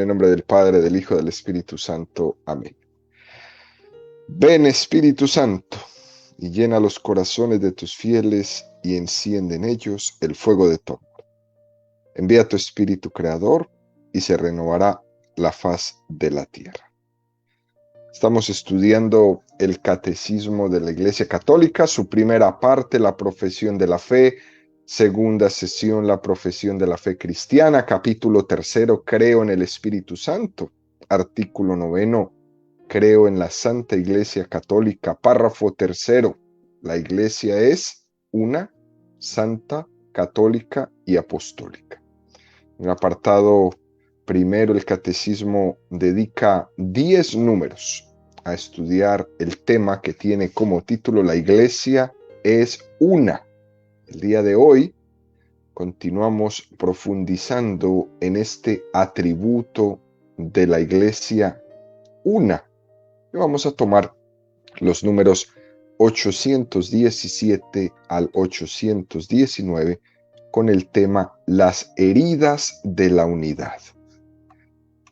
En el nombre del Padre, del Hijo, del Espíritu Santo. Amén. Ven, Espíritu Santo, y llena los corazones de tus fieles y enciende en ellos el fuego de tu amor. Envía tu Espíritu Creador y se renovará la faz de la tierra. Estamos estudiando el Catecismo de la Iglesia Católica, su primera parte, la profesión de la fe, segunda sesión, la profesión de la fe cristiana, capítulo tercero, creo en el Espíritu Santo, artículo noveno, creo en la Santa Iglesia Católica, párrafo tercero, la Iglesia es una, santa, católica y apostólica. En el apartado primero, el Catecismo dedica 10 números a estudiar el tema que tiene como título La Iglesia es una. El día de hoy continuamos profundizando en este atributo de la Iglesia una. Y vamos a tomar los números 817 al 819 con el tema Las heridas de la unidad.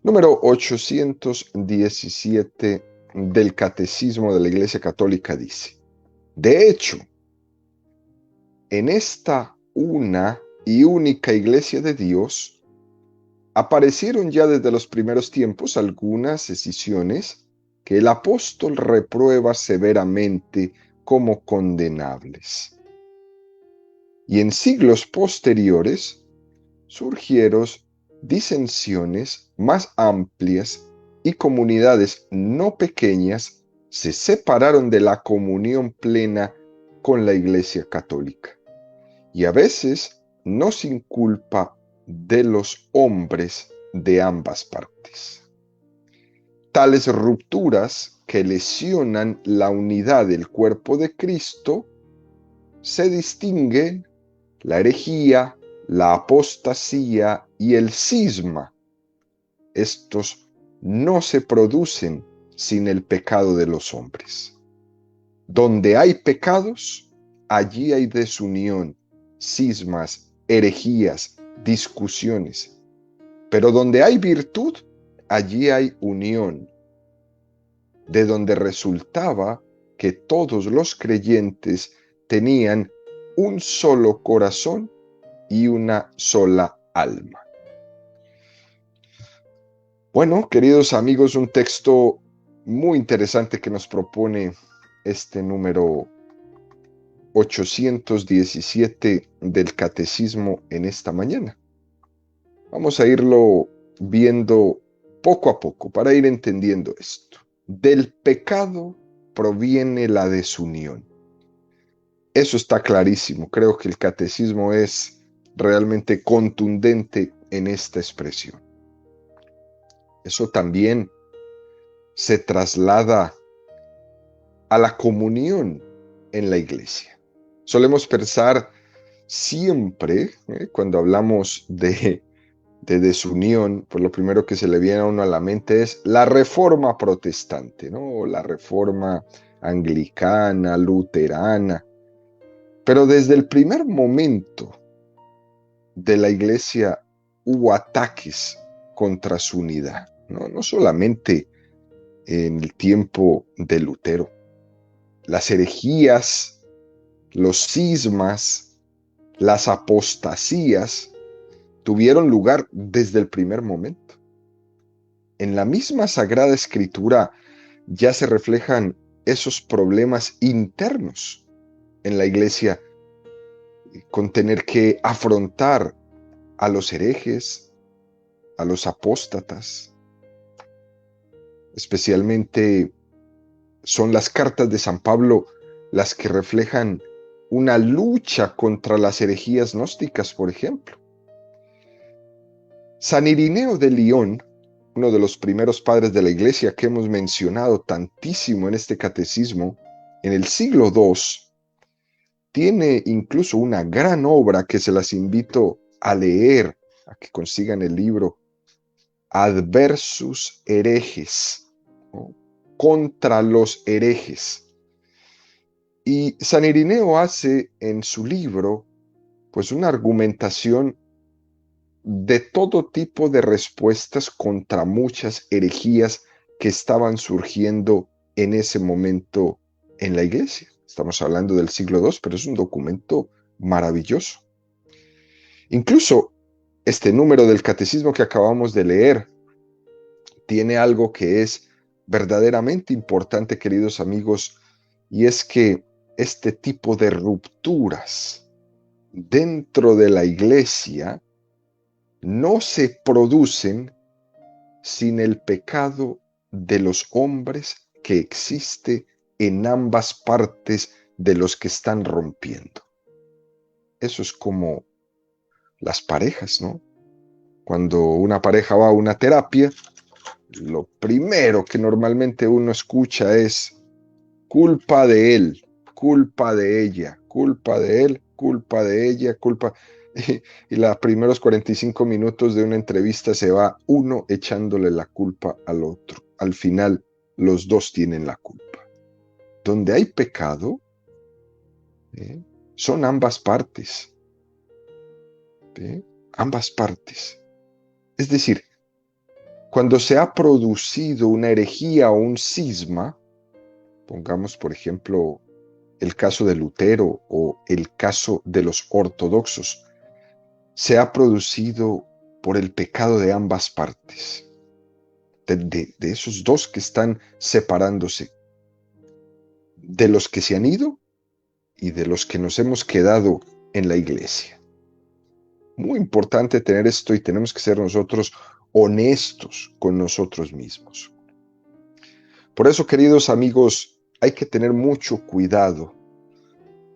Número 817 del Catecismo de la Iglesia Católica dice: de hecho, en esta una y única Iglesia de Dios aparecieron ya desde los primeros tiempos algunas escisiones que el apóstol reprueba severamente como condenables. Y en siglos posteriores surgieron disensiones más amplias y comunidades no pequeñas se separaron de la comunión plena con la Iglesia Católica. Y a veces no sin culpa de los hombres de ambas partes. Tales rupturas que lesionan la unidad del cuerpo de Cristo se distinguen la herejía, la apostasía y el cisma. Estos no se producen sin el pecado de los hombres. Donde hay pecados, allí hay desunión, cismas, herejías, discusiones. Pero donde hay virtud, allí hay unión, de donde resultaba que todos los creyentes tenían un solo corazón y una sola alma. Bueno, queridos amigos, un texto muy interesante que nos propone este número 817 del Catecismo en esta mañana. Vamos a irlo viendo poco a poco para ir entendiendo esto. Del pecado proviene la desunión. Eso está clarísimo. Creo que el Catecismo es realmente contundente en esta expresión. Eso también se traslada a la comunión en la iglesia. Solemos pensar siempre, cuando hablamos de desunión, pues lo primero que se le viene a uno a la mente es la reforma protestante, ¿no? La reforma anglicana, luterana. Pero desde el primer momento de la iglesia hubo ataques contra su unidad, ¿no? No solamente en el tiempo de Lutero. Las herejías, los cismas, las apostasías tuvieron lugar desde el primer momento. En la misma Sagrada Escritura ya se reflejan esos problemas internos en la iglesia, con tener que afrontar a los herejes, a los apóstatas. Especialmente son las cartas de San Pablo las que reflejan una lucha contra las herejías gnósticas, por ejemplo. San Irineo de Lyon, uno de los primeros padres de la iglesia que hemos mencionado tantísimo en este catecismo, en el siglo II, tiene incluso una gran obra que se las invito a leer, a que consigan el libro, Adversus herejes, ¿no? Contra los herejes. Y San Irineo hace en su libro pues una argumentación de todo tipo de respuestas contra muchas herejías que estaban surgiendo en ese momento en la iglesia. Estamos hablando del siglo II, pero es un documento maravilloso. Incluso este número del catecismo que acabamos de leer tiene algo que es verdaderamente importante, queridos amigos, y es que este tipo de rupturas dentro de la iglesia no se producen sin el pecado de los hombres que existe en ambas partes de los que están rompiendo. Eso es como las parejas, ¿no? Cuando una pareja va a una terapia, lo primero que normalmente uno escucha es culpa de él, culpa de ella, culpa de él, culpa de ella, culpa. Y los primeros 45 minutos de una entrevista se va uno echándole la culpa al otro. Al final, los dos tienen la culpa. Donde hay pecado, ¿eh? Son ambas partes. ¿Eh? Ambas partes. Es decir, cuando se ha producido una herejía o un cisma, pongamos por ejemplo el caso de Lutero o el caso de los ortodoxos, se ha producido por el pecado de ambas partes, de esos dos que están separándose, de los que se han ido y de los que nos hemos quedado en la iglesia. Muy importante tener esto y tenemos que ser nosotros honestos con nosotros mismos. Por eso, queridos amigos, hay que tener mucho cuidado,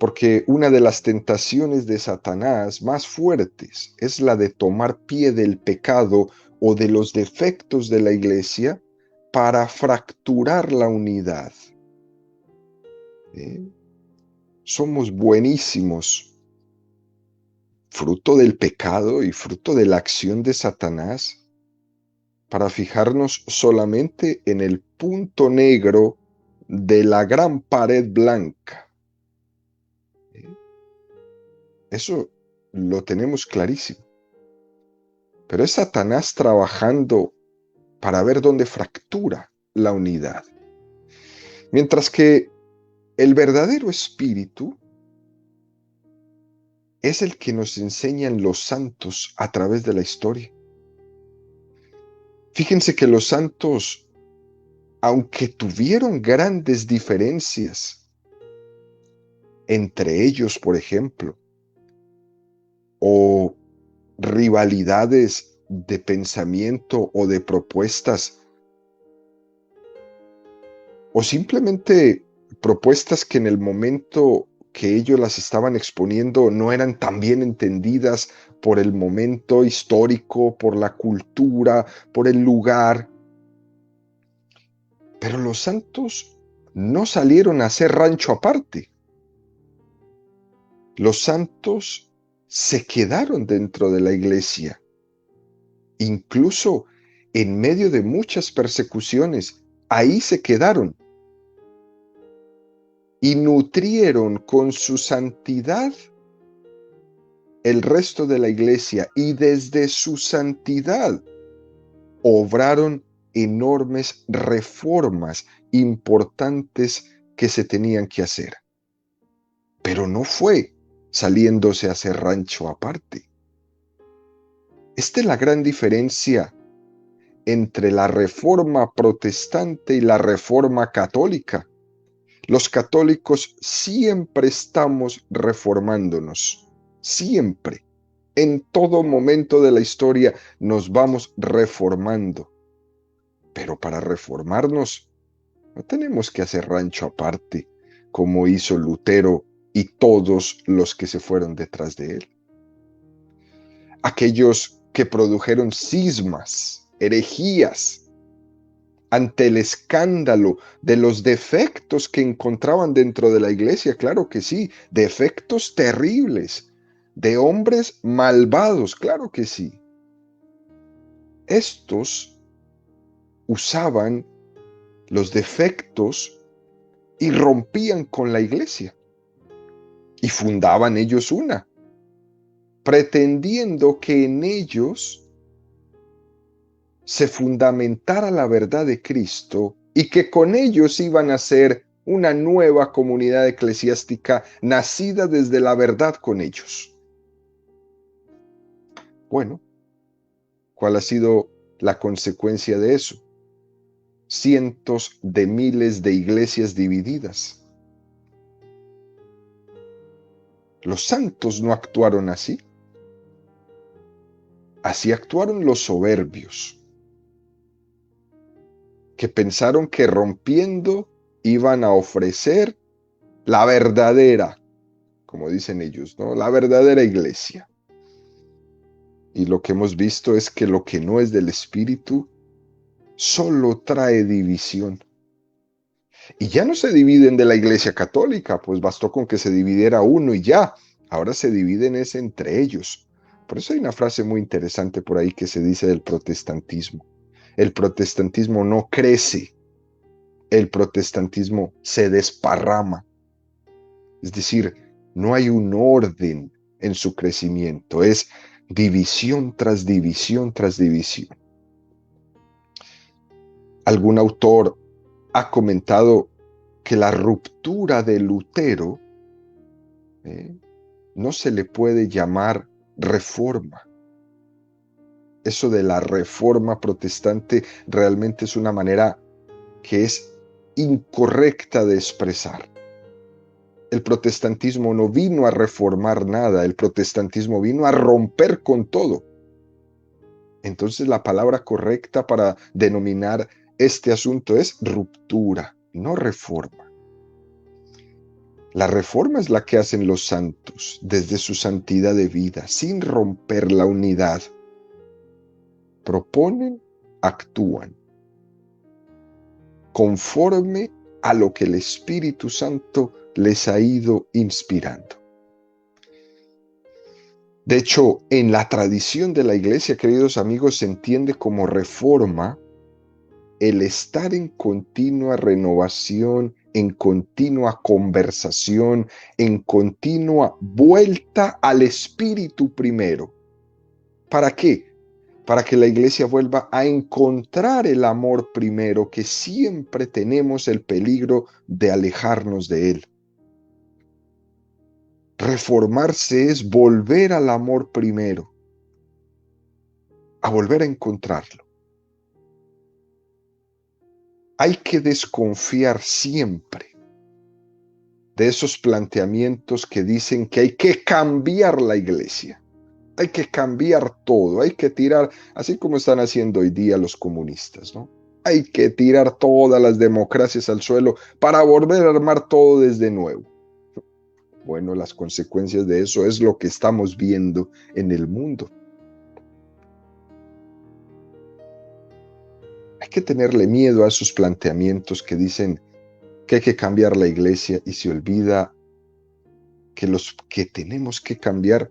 porque una de las tentaciones de Satanás más fuertes es la de tomar pie del pecado o de los defectos de la iglesia para fracturar la unidad. ¿Eh? Somos buenísimos, fruto del pecado y fruto de la acción de Satanás, para fijarnos solamente en el punto negro de la gran pared blanca. Eso lo tenemos clarísimo. Pero es Satanás trabajando para ver dónde fractura la unidad. Mientras que el verdadero espíritu es el que nos enseñan los santos a través de la historia. Fíjense que los santos, aunque tuvieron grandes diferencias entre ellos, por ejemplo, o rivalidades de pensamiento o de propuestas, o simplemente propuestas que en el momento que ellos las estaban exponiendo no eran tan bien entendidas por el momento histórico, por la cultura, por el lugar. Pero los santos no salieron a hacer rancho aparte. Los santos se quedaron dentro de la iglesia, incluso en medio de muchas persecuciones. Ahí se quedaron y nutrieron con su santidad el resto de la iglesia, y desde su santidad obraron enormes reformas importantes que se tenían que hacer. Pero no fue saliéndose a hacer rancho aparte. Esta es la gran diferencia entre la reforma protestante y la reforma católica. Los católicos siempre estamos reformándonos, siempre. En todo momento de la historia nos vamos reformando. Pero para reformarnos no tenemos que hacer rancho aparte, como hizo Lutero y todos los que se fueron detrás de él. Aquellos que produjeron cismas, herejías, ante el escándalo de los defectos que encontraban dentro de la iglesia, claro que sí, defectos terribles, de hombres malvados, claro que sí. Estos usaban los defectos y rompían con la iglesia y fundaban ellos una. pretendiendo que en ellos se fundamentara la verdad de Cristo y que con ellos iban a ser una nueva comunidad eclesiástica nacida desde la verdad con ellos. Bueno, ¿cuál ha sido la consecuencia de eso? Cientos de miles de iglesias divididas. Los santos no actuaron así. Así actuaron los soberbios, que pensaron que rompiendo iban a ofrecer la verdadera, como dicen ellos, ¿no? La verdadera iglesia. Y lo que hemos visto es que lo que no es del Espíritu solo trae división. Y ya no se dividen de la Iglesia Católica, pues bastó con que se dividiera uno y ya. Ahora se dividen es entre ellos. Por eso hay una frase muy interesante por ahí que se dice del protestantismo. El protestantismo no crece, el protestantismo se desparrama. Es decir, no hay un orden en su crecimiento, es división tras división tras división. Algún autor ha comentado que la ruptura de Lutero no se le puede llamar reforma. Eso de la reforma protestante realmente es una manera que es incorrecta de expresar. El protestantismo no vino a reformar nada, el protestantismo vino a romper con todo. Entonces la palabra correcta para denominar este asunto es ruptura, no reforma. La reforma es la que hacen los santos desde su santidad de vida, sin romper la unidad. Proponen, actúan, conforme a lo que el Espíritu Santo les ha ido inspirando. De hecho, en la tradición de la Iglesia, queridos amigos, se entiende como reforma el estar en continua renovación, en continua conversación, en continua vuelta al Espíritu primero. ¿Para qué? Para que la iglesia vuelva a encontrar el amor primero, que siempre tenemos el peligro de alejarnos de él. Reformarse es volver al amor primero, a volver a encontrarlo. Hay que desconfiar siempre de esos planteamientos que dicen que hay que cambiar la iglesia, hay que cambiar todo, hay que tirar, así como están haciendo hoy día los comunistas, ¿no? Hay que tirar todas las democracias al suelo para volver a armar todo desde nuevo. Bueno, las consecuencias de eso es lo que estamos viendo en el mundo. Hay que tenerle miedo a esos planteamientos que dicen que hay que cambiar la iglesia y se olvida que los que tenemos que cambiar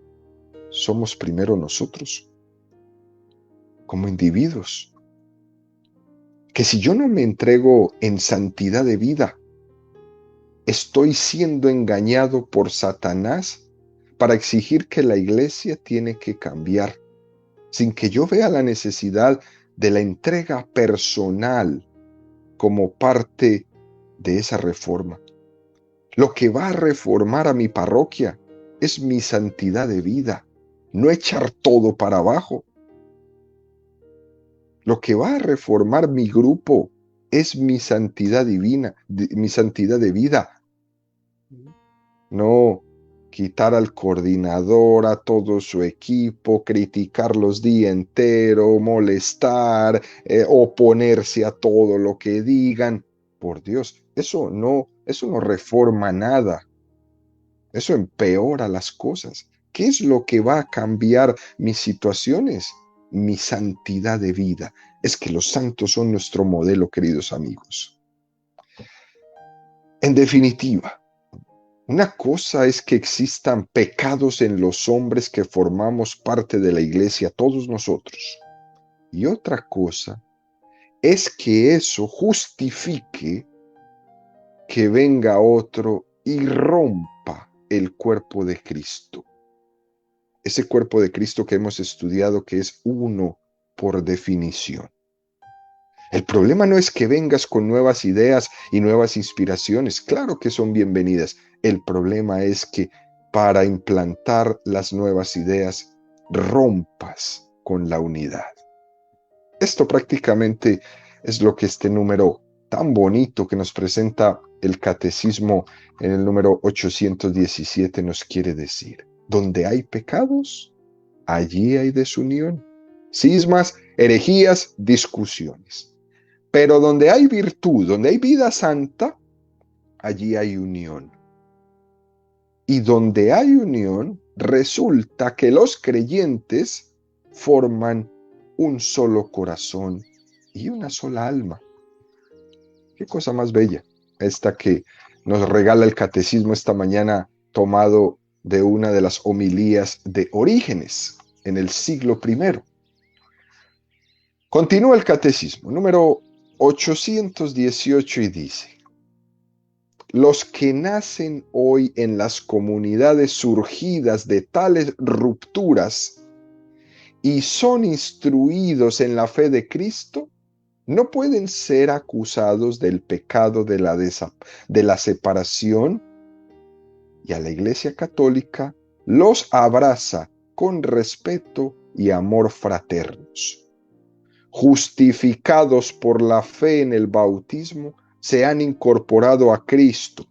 somos primero nosotros, como individuos. Que si yo no me entrego en santidad de vida, estoy siendo engañado por Satanás para exigir que la iglesia tiene que cambiar, sin que yo vea la necesidad de la entrega personal como parte de esa reforma. Lo que va a reformar a mi parroquia es mi santidad de vida, no echar todo para abajo. Lo que va a reformar mi grupo es mi santidad divina, mi santidad de vida. No quitar al coordinador, a todo su equipo, criticarlos día entero, molestar, oponerse a todo lo que digan. Por Dios, eso no reforma nada. Eso empeora las cosas. ¿Qué es lo que va a cambiar mis situaciones? Mi santidad de vida. Es que los santos son nuestro modelo, queridos amigos. En definitiva, una cosa es que existan pecados en los hombres que formamos parte de la iglesia, todos nosotros. Y otra cosa es que eso justifique que venga otro y rompa el cuerpo de Cristo. ese cuerpo de Cristo que hemos estudiado, que es uno por definición. El problema no es que vengas con nuevas ideas y nuevas inspiraciones, claro que son bienvenidas. El problema es que para implantar las nuevas ideas rompas con la unidad. Esto prácticamente es lo que este número tan bonito que nos presenta el catecismo en el número 817 nos quiere decir. Donde hay pecados, allí hay desunión, cismas, herejías, discusiones. Pero donde hay virtud, donde hay vida santa, allí hay unión. Y donde hay unión, resulta que los creyentes forman un solo corazón y una sola alma. Qué cosa más bella esta que nos regala el catecismo esta mañana, tomado de una de las homilías de Orígenes en el siglo I. Continúa el catecismo, número 818, y dice: los que nacen hoy en las comunidades surgidas de tales rupturas y son instruidos en la fe de Cristo, no pueden ser acusados del pecado de la separación, y a la Iglesia Católica los abraza con respeto y amor fraternos. Justificados por la fe en el bautismo, se han incorporado a Cristo.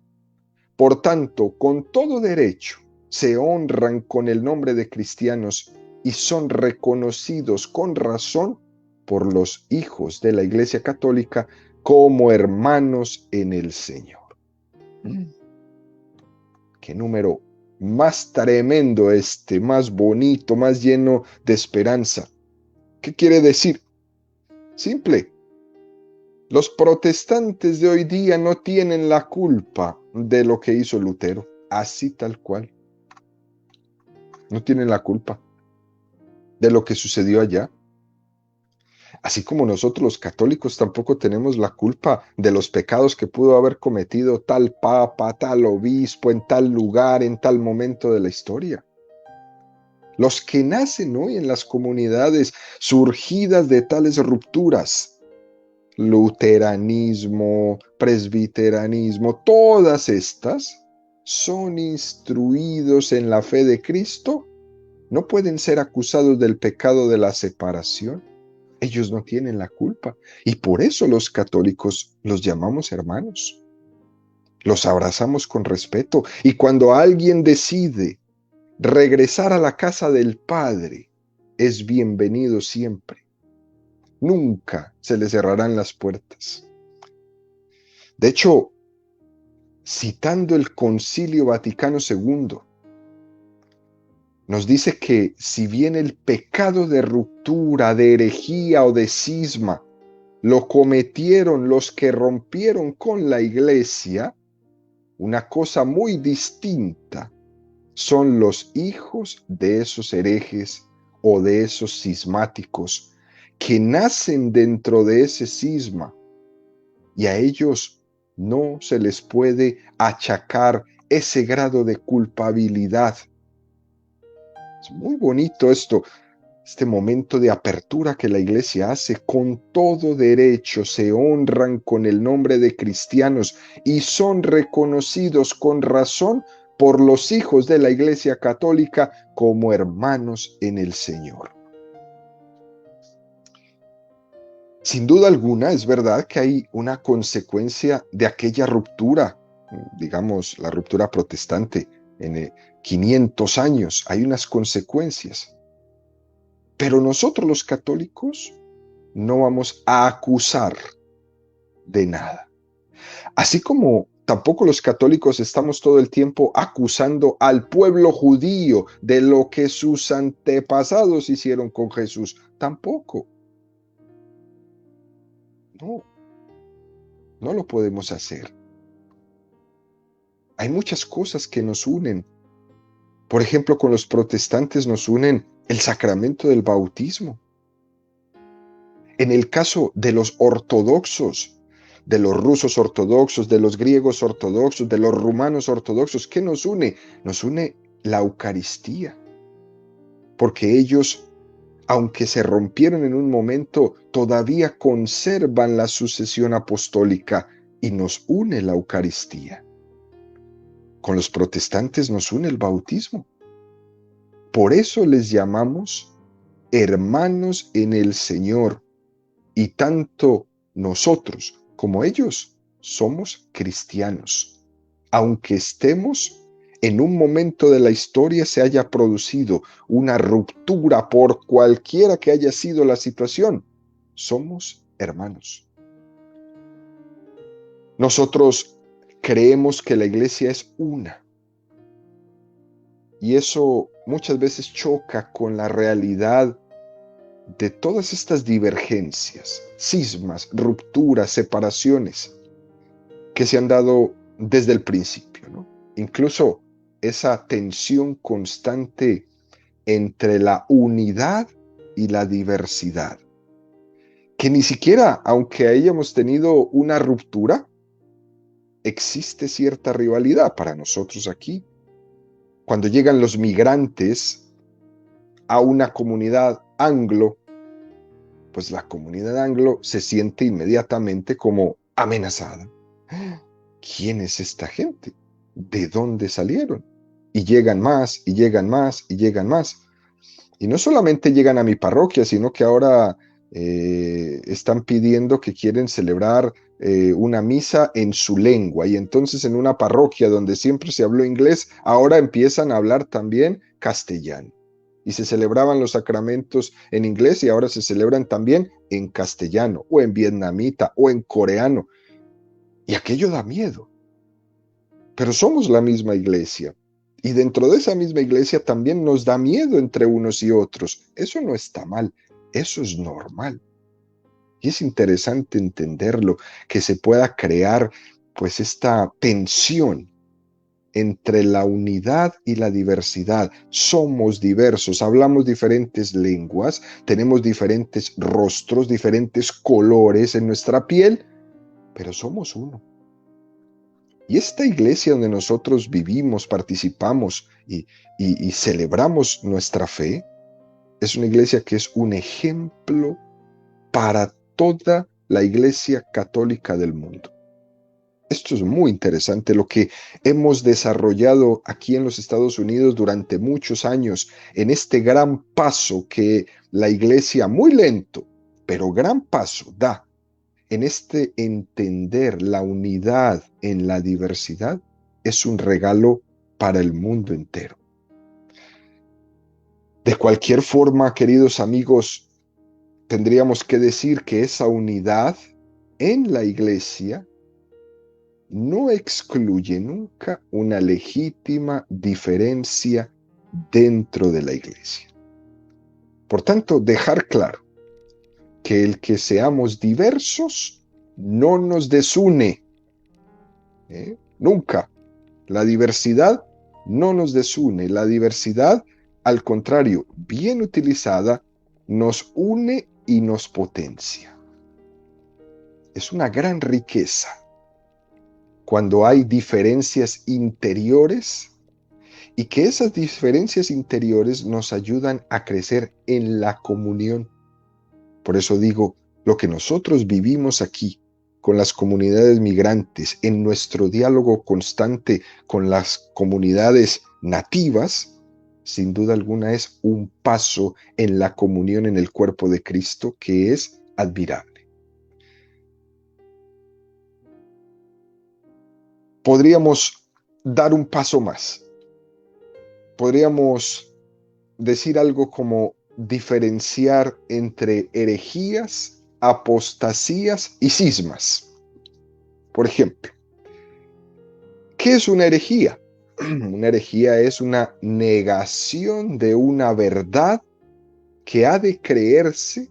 Por tanto, con todo derecho, se honran con el nombre de cristianos y son reconocidos con razón por los hijos de la Iglesia Católica como hermanos en el Señor. Qué número más tremendo más bonito, más lleno de esperanza. ¿Qué quiere decir? Simple. Los protestantes de hoy día no tienen la culpa de lo que hizo Lutero, así tal cual. No tienen la culpa de lo que sucedió allá. Así como nosotros los católicos tampoco tenemos la culpa de los pecados que pudo haber cometido tal papa, tal obispo, en tal lugar, en tal momento de la historia. Los que nacen hoy en las comunidades surgidas de tales rupturas, luteranismo, presbiteranismo, todas estas son instruidos en la fe de Cristo, no pueden ser acusados del pecado de la separación. Ellos no tienen la culpa y por eso los católicos los llamamos hermanos. Los abrazamos con respeto y cuando alguien decide regresar a la casa del Padre, es bienvenido siempre. Nunca se le cerrarán las puertas. De hecho, citando el Concilio Vaticano II, nos dice que si bien el pecado de ruptura, de herejía o de cisma lo cometieron los que rompieron con la Iglesia, una cosa muy distinta son los hijos de esos herejes o de esos cismáticos que nacen dentro de ese cisma, y a ellos no se les puede achacar ese grado de culpabilidad. Es muy bonito este momento de apertura que la Iglesia hace. Con todo derecho se honran con el nombre de cristianos y son reconocidos con razón por los hijos de la Iglesia Católica como hermanos en el Señor. Sin duda alguna, es verdad que hay una consecuencia de aquella ruptura, digamos, la ruptura protestante en 500 años, hay unas consecuencias. Pero nosotros los católicos no vamos a acusar de nada. Así como tampoco los católicos estamos todo el tiempo acusando al pueblo judío de lo que sus antepasados hicieron con Jesús. Tampoco. No lo podemos hacer. Hay muchas cosas que nos unen. Por ejemplo, con los protestantes nos unen el sacramento del bautismo. En el caso de los ortodoxos, de los rusos ortodoxos, de los griegos ortodoxos, de los rumanos ortodoxos, ¿qué nos une? Nos une la Eucaristía. porque ellos, aunque se rompieron en un momento, todavía conservan la sucesión apostólica y nos une la Eucaristía. Con los protestantes nos une el bautismo. Por eso les llamamos hermanos en el Señor, y tanto nosotros como ellos somos cristianos. Aunque estemos en un momento de la historia se haya producido una ruptura por cualquiera que haya sido la situación, somos hermanos. Nosotros creemos que la iglesia es una, y eso muchas veces choca con la realidad de todas estas divergencias, cismas, rupturas, separaciones que se han dado desde el principio, ¿no? Incluso esa tensión constante entre la unidad y la diversidad, que ni siquiera, aunque hayamos tenido una ruptura, existe cierta rivalidad para nosotros aquí. Cuando llegan los migrantes a una comunidad anglo, pues la comunidad anglo se siente inmediatamente como amenazada. ¿Quién es esta gente? ¿De dónde salieron? Y llegan más, y llegan más, y llegan más. Y no solamente llegan a mi parroquia, sino que ahora están pidiendo que quieren celebrar una misa en su lengua. Y entonces en una parroquia donde siempre se habló inglés, ahora empiezan a hablar también castellano. Y se celebraban los sacramentos en inglés y ahora se celebran también en castellano, o en vietnamita, o en coreano. Y aquello da miedo. Pero somos la misma iglesia. Y dentro de esa misma iglesia también nos da miedo entre unos y otros. Eso no está mal, eso es normal. Y es interesante entenderlo, que se pueda crear pues esta tensión entre la unidad y la diversidad. Somos diversos, hablamos diferentes lenguas, tenemos diferentes rostros, diferentes colores en nuestra piel, pero somos uno. Y esta iglesia donde nosotros vivimos, participamos y celebramos nuestra fe, es una iglesia que es un ejemplo para toda la iglesia católica del mundo. Esto es muy interesante, lo que hemos desarrollado aquí en los Estados Unidos durante muchos años, en este gran paso que la iglesia, muy lento, pero gran paso da, en este entender la unidad en la diversidad, es un regalo para el mundo entero. De cualquier forma, queridos amigos, tendríamos que decir que esa unidad en la iglesia no excluye nunca una legítima diferencia dentro de la iglesia. Por tanto, dejar claro que el que seamos diversos no nos desune. Nunca. La diversidad no nos desune. La diversidad, al contrario, bien utilizada, nos une y nos potencia. Es una gran riqueza cuando hay diferencias interiores y que esas diferencias interiores nos ayudan a crecer en la comunión. Por eso digo, lo que nosotros vivimos aquí con las comunidades migrantes, en nuestro diálogo constante con las comunidades nativas, sin duda alguna es un paso en la comunión en el cuerpo de Cristo que es admirable. Podríamos dar un paso más. Podríamos decir algo como diferenciar entre herejías, apostasías y cismas. Por ejemplo, ¿qué es una herejía? Una herejía es una negación de una verdad que ha de creerse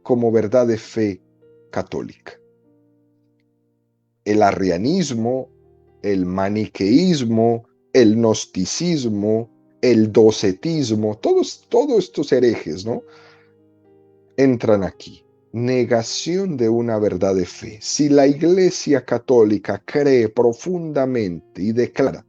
como verdad de fe católica. El arrianismo, el maniqueísmo, el gnosticismo, el docetismo, todos estos herejes, ¿no? Entran aquí. Negación de una verdad de fe. Si la Iglesia Católica cree profundamente y declara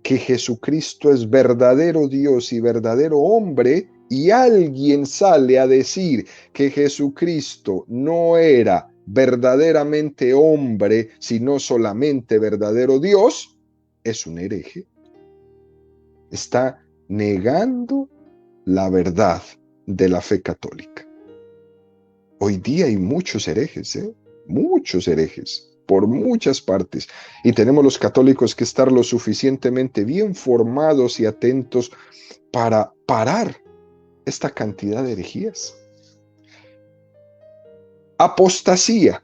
que Jesucristo es verdadero Dios y verdadero hombre, y alguien sale a decir que Jesucristo no era verdaderamente hombre, sino solamente verdadero Dios, es un hereje. Está negando la verdad de la fe católica. Hoy día hay muchos herejes, muchos herejes, por muchas partes. Y tenemos los católicos que estar lo suficientemente bien formados y atentos para parar esta cantidad de herejías. Apostasía.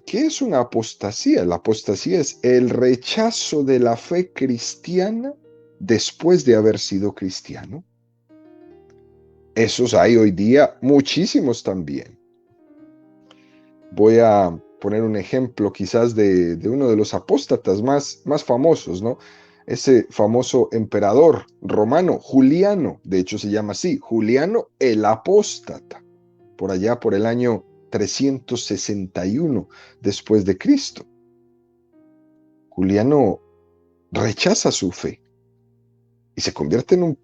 ¿Qué es una apostasía? La apostasía es el rechazo de la fe cristiana después de haber sido cristiano. Esos hay hoy día muchísimos también. Voy a poner un ejemplo quizás de uno de los apóstatas más famosos, ¿no? Ese famoso emperador romano, Juliano, de hecho se llama así, Juliano el Apóstata, por allá por el año 361 después de Cristo. Juliano rechaza su fe y se convierte en un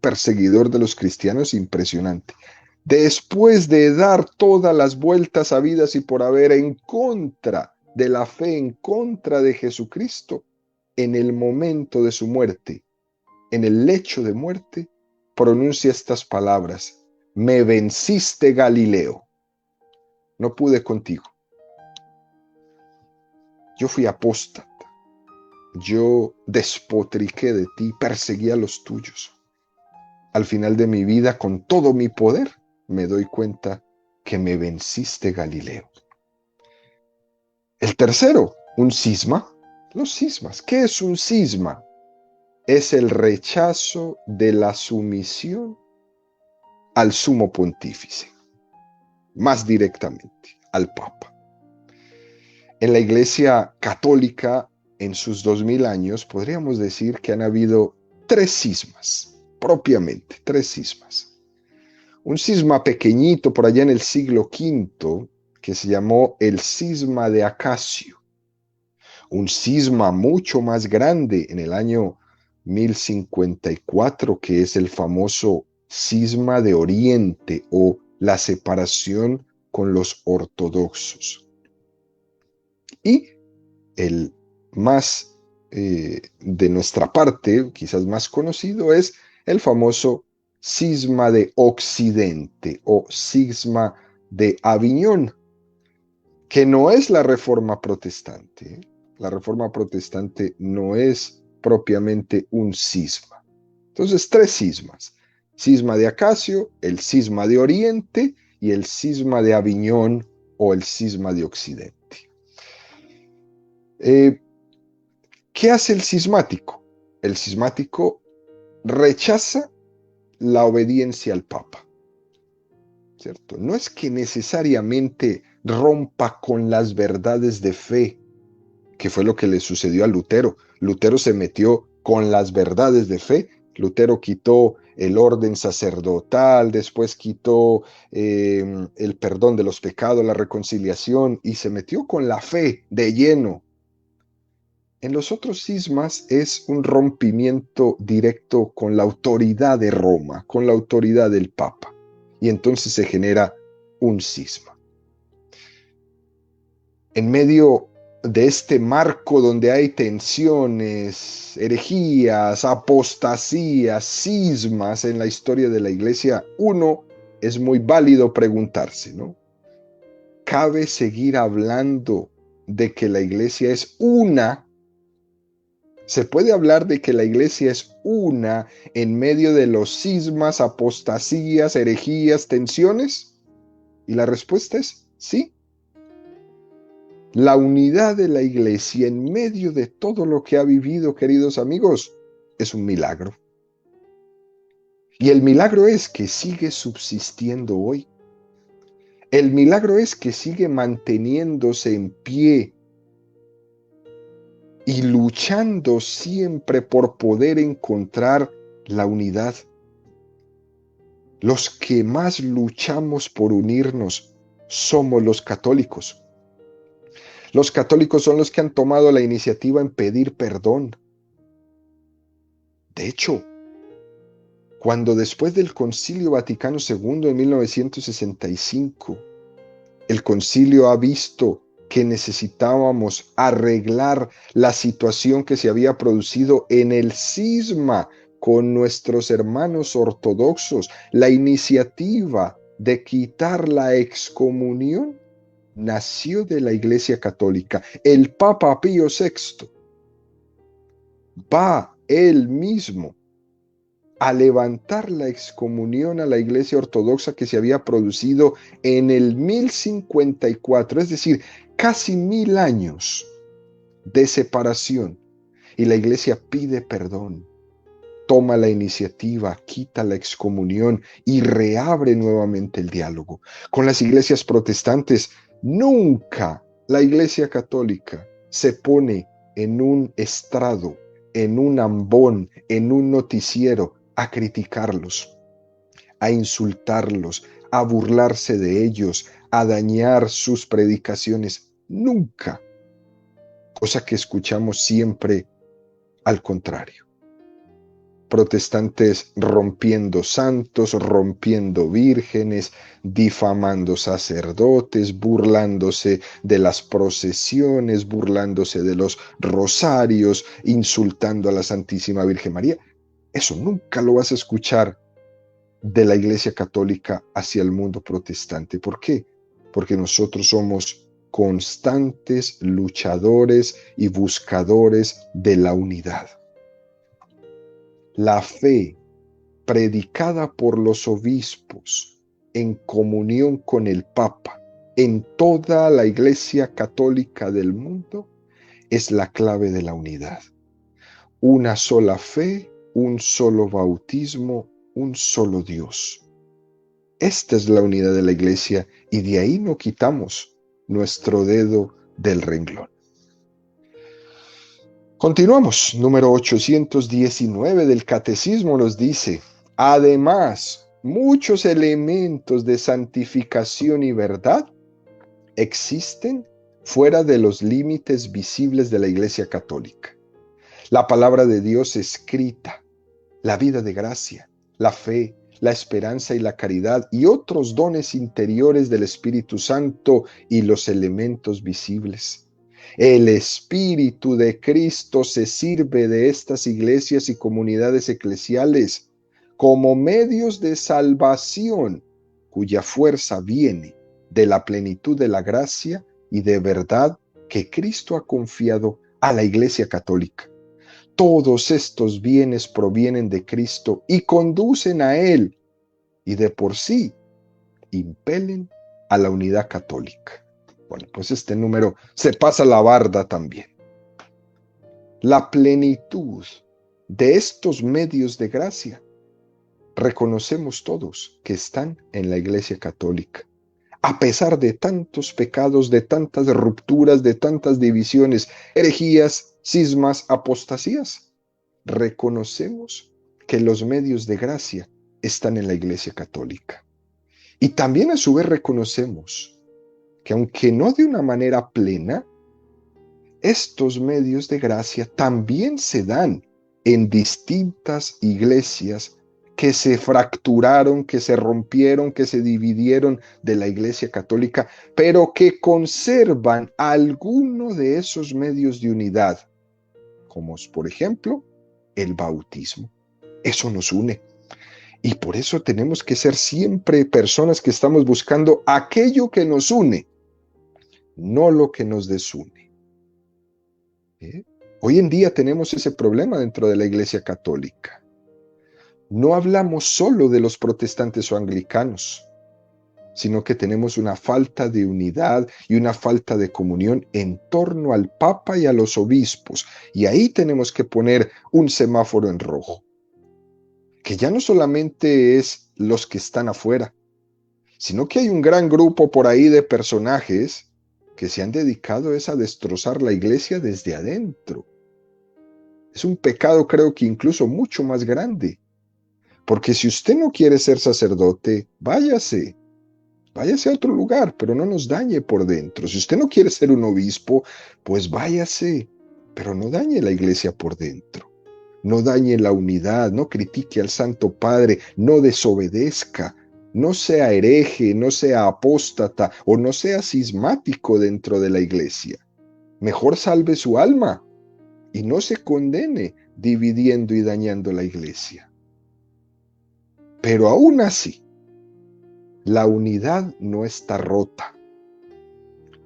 perseguidor de los cristianos impresionante. Después de dar todas las vueltas habidas y por haber en contra de la fe, en contra de Jesucristo, en el momento de su muerte, en el lecho de muerte, pronuncia estas palabras: me venciste, Galileo, no pude contigo. Yo fui apóstata, yo despotriqué de ti, perseguí a los tuyos. Al final de mi vida, con todo mi poder, me doy cuenta que me venciste, Galileo. El tercero, un cisma. Los cismas. ¿Qué es un cisma? Es el rechazo de la sumisión al sumo pontífice, más directamente al Papa. En la Iglesia Católica, en sus 2000 años, podríamos decir que han habido 3 cismas, propiamente, 3 cismas. Un cisma pequeñito por allá en el siglo V, que se llamó el cisma de Acacio. Un cisma mucho más grande en el año 1054, que es el famoso cisma de Oriente o la separación con los ortodoxos. Y el más de nuestra parte, quizás más conocido, es el famoso cisma de Occidente o cisma de Aviñón, que no es la reforma protestante. La reforma protestante no es propiamente un cisma. Entonces, 3 cismas: cisma de Acacio, el cisma de Oriente y el cisma de Aviñón o el cisma de Occidente. ¿Qué hace el cismático? El cismático rechaza la obediencia al Papa, ¿cierto? No es que necesariamente rompa con las verdades de fe, que fue lo que le sucedió a Lutero. Lutero se metió con las verdades de fe. Lutero quitó el orden sacerdotal, después quitó el perdón de los pecados, la reconciliación, y se metió con la fe de lleno. En los otros cismas es un rompimiento directo con la autoridad de Roma, con la autoridad del Papa, y entonces se genera un cisma. En medio de este marco donde hay tensiones, herejías, apostasías, cismas en la historia de la Iglesia, es muy válido preguntarse, ¿no? ¿Cabe seguir hablando de que la Iglesia es una? ¿Se puede hablar de que la Iglesia es una en medio de los cismas, apostasías, herejías, tensiones? Y la respuesta es sí. La unidad de la Iglesia en medio de todo lo que ha vivido, queridos amigos, es un milagro. Y el milagro es que sigue subsistiendo hoy. El milagro es que sigue manteniéndose en pie y luchando siempre por poder encontrar la unidad. Los que más luchamos por unirnos somos los católicos. Los católicos son los que han tomado la iniciativa en pedir perdón. De hecho, cuando después del Concilio Vaticano II en 1965, el concilio ha visto que necesitábamos arreglar la situación que se había producido en el cisma con nuestros hermanos ortodoxos, la iniciativa de quitar la excomunión nació de la Iglesia Católica. El Papa Pío VI va él mismo a levantar la excomunión a la Iglesia Ortodoxa que se había producido en el 1054, es decir, casi 1000 años de separación. Y la Iglesia pide perdón, toma la iniciativa, quita la excomunión y reabre nuevamente el diálogo. Con las iglesias protestantes, nunca la Iglesia Católica se pone en un estrado, en un ambón, en un noticiero, a criticarlos, a insultarlos, a burlarse de ellos, a dañar sus predicaciones. Nunca. Cosa que escuchamos siempre al contrario. Protestantes rompiendo santos, rompiendo vírgenes, difamando sacerdotes, burlándose de las procesiones, burlándose de los rosarios, insultando a la Santísima Virgen María. Eso nunca lo vas a escuchar de la Iglesia Católica hacia el mundo protestante. ¿Por qué? Porque nosotros somos constantes luchadores y buscadores de la unidad. La fe predicada por los obispos en comunión con el Papa en toda la Iglesia Católica del mundo es la clave de la unidad. Una sola fe, un solo bautismo, un solo Dios. Esta es la unidad de la Iglesia y de ahí no quitamos nuestro dedo del renglón. Continuamos. Número 819 del Catecismo nos dice: además, muchos elementos de santificación y verdad existen fuera de los límites visibles de la Iglesia Católica. La palabra de Dios escrita, la vida de gracia, la fe, la esperanza y la caridad y otros dones interiores del Espíritu Santo y los elementos visibles. El Espíritu de Cristo se sirve de estas iglesias y comunidades eclesiales como medios de salvación, cuya fuerza viene de la plenitud de la gracia y de verdad que Cristo ha confiado a la Iglesia Católica. Todos estos bienes provienen de Cristo y conducen a Él, y de por sí impelen a la unidad católica. Bueno, pues este número se pasa la barda también. La plenitud de estos medios de gracia reconocemos todos que están en la Iglesia Católica. A pesar de tantos pecados, de tantas rupturas, de tantas divisiones, herejías, cismas, apostasías, reconocemos que los medios de gracia están en la Iglesia Católica. Y también a su vez reconocemos que aunque no de una manera plena, estos medios de gracia también se dan en distintas iglesias que se fracturaron, que se rompieron, que se dividieron de la Iglesia Católica, pero que conservan alguno de esos medios de unidad, como por ejemplo el bautismo. Eso nos une. Y por eso tenemos que ser siempre personas que estamos buscando aquello que nos une, no lo que nos desune. Hoy en día tenemos ese problema dentro de la Iglesia Católica. No hablamos solo de los protestantes o anglicanos, sino que tenemos una falta de unidad y una falta de comunión en torno al Papa y a los obispos. Y ahí tenemos que poner un semáforo en rojo, que ya no solamente es los que están afuera, sino que hay un gran grupo por ahí de personajes que se han dedicado a destrozar la iglesia desde adentro. Es un pecado, creo que incluso mucho más grande. Porque si usted no quiere ser sacerdote, váyase a otro lugar, pero no nos dañe por dentro. Si usted no quiere ser un obispo, pues váyase, pero no dañe la iglesia por dentro. no dañe la unidad, no critique al Santo Padre, no desobedezca, no sea hereje, no sea apóstata o no sea cismático dentro de la iglesia. Mejor salve su alma y no se condene dividiendo y dañando la iglesia. Pero aún así, la unidad no está rota,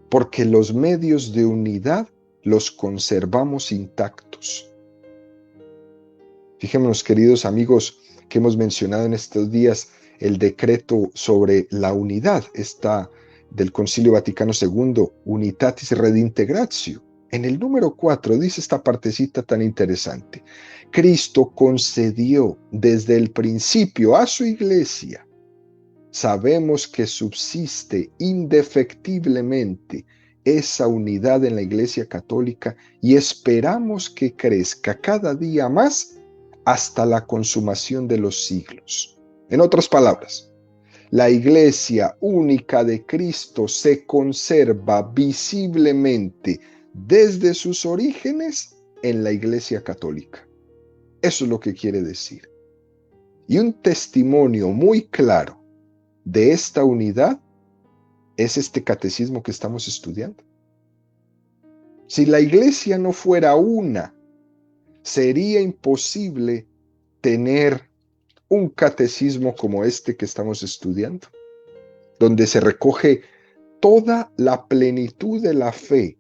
porque los medios de unidad los conservamos intactos. Fijémonos, queridos amigos, que hemos mencionado en estos días el decreto sobre la unidad, está del Concilio Vaticano II, Unitatis Redintegratio. En el número 4 dice esta partecita tan interesante: Cristo concedió desde el principio a su iglesia. Sabemos que subsiste indefectiblemente esa unidad en la Iglesia Católica y esperamos que crezca cada día más hasta la consumación de los siglos. En otras palabras, la Iglesia única de Cristo se conserva visiblemente desde sus orígenes en la Iglesia Católica. Eso es lo que quiere decir. Y un testimonio muy claro de esta unidad es este catecismo que estamos estudiando. Si la iglesia no fuera una, sería imposible tener un catecismo como este que estamos estudiando, donde se recoge toda la plenitud de la fe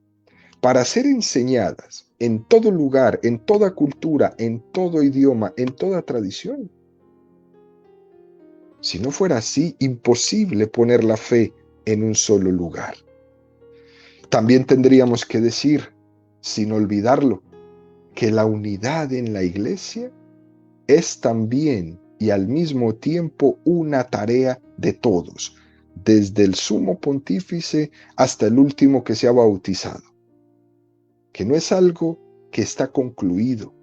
para ser enseñadas en todo lugar, en toda cultura, en todo idioma, en toda tradición. Si no fuera así, imposible poner la fe en un solo lugar. También tendríamos que decir, sin olvidarlo, que la unidad en la iglesia es también y al mismo tiempo una tarea de todos, desde el sumo pontífice hasta el último que se ha bautizado. Que no es algo que está concluido,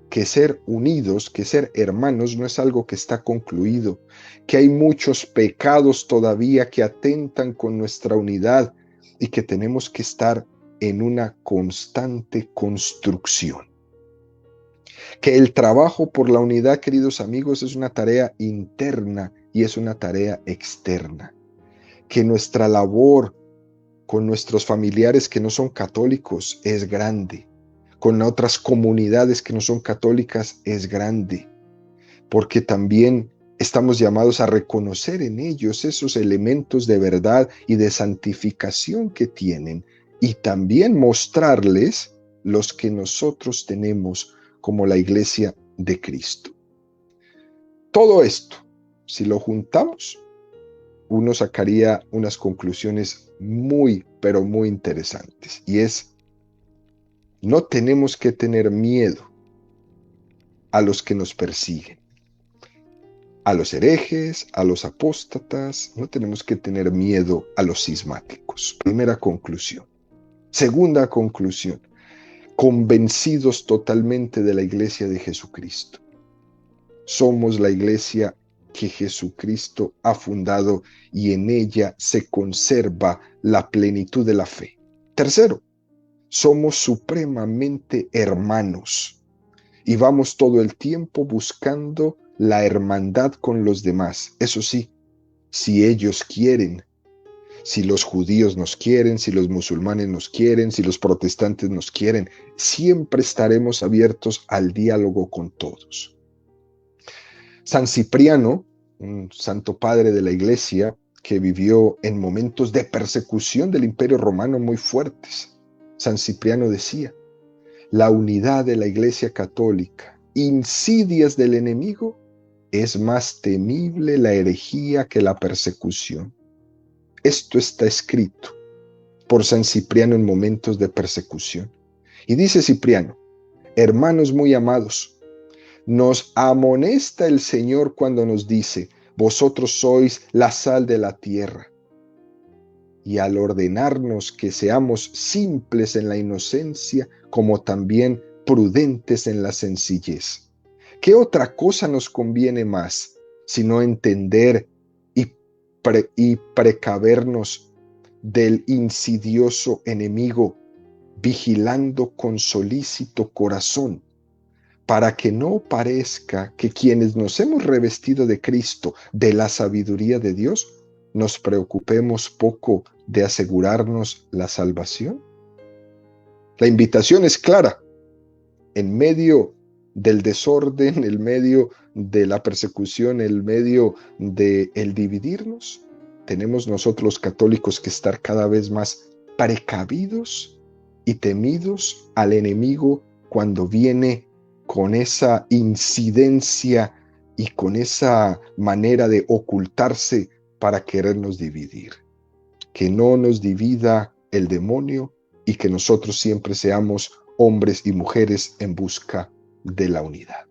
que ser unidos, que ser hermanos no es algo que está concluido, que hay muchos pecados todavía que atentan con nuestra unidad y que tenemos que estar en una constante construcción. Que el trabajo por la unidad, queridos amigos, es una tarea interna y es una tarea externa. Que nuestra labor con nuestros familiares que no son católicos es grande. Con otras comunidades que no son católicas es grande, porque también estamos llamados a reconocer en ellos esos elementos de verdad y de santificación que tienen y también mostrarles los que nosotros tenemos como la iglesia de Cristo. Todo esto, si lo juntamos, uno sacaría unas conclusiones muy, pero muy interesantes, y es: no tenemos que tener miedo a los que nos persiguen, a los herejes, a los apóstatas. No tenemos que tener miedo a los cismáticos. Primera conclusión. Segunda conclusión: convencidos totalmente de la iglesia de Jesucristo. Somos la iglesia que Jesucristo ha fundado y en ella se conserva la plenitud de la fe. Tercero, somos supremamente hermanos y vamos todo el tiempo buscando la hermandad con los demás. Eso sí, si ellos quieren, si los judíos nos quieren, si los musulmanes nos quieren, si los protestantes nos quieren, siempre estaremos abiertos al diálogo con todos. San Cipriano, un santo padre de la iglesia que vivió en momentos de persecución del Imperio Romano muy fuertes, San Cipriano decía: la unidad de la Iglesia Católica, insidias del enemigo, es más temible la herejía que la persecución. Esto está escrito por San Cipriano en momentos de persecución. Y dice Cipriano: hermanos muy amados, nos amonesta el Señor cuando nos dice: vosotros sois la sal de la tierra. Y al ordenarnos que seamos simples en la inocencia, como también prudentes en la sencillez. ¿Qué otra cosa nos conviene más sino entender y precavernos del insidioso enemigo, vigilando con solícito corazón, para que no parezca que quienes nos hemos revestido de Cristo, de la sabiduría de Dios, nos preocupemos poco de asegurarnos la salvación? La invitación es clara. En medio del desorden, en medio de la persecución, en medio de el dividirnos, tenemos nosotros católicos que estar cada vez más precavidos y temidos al enemigo cuando viene con esa incidencia y con esa manera de ocultarse para querernos dividir. Que no nos divida el demonio y que nosotros siempre seamos hombres y mujeres en busca de la unidad.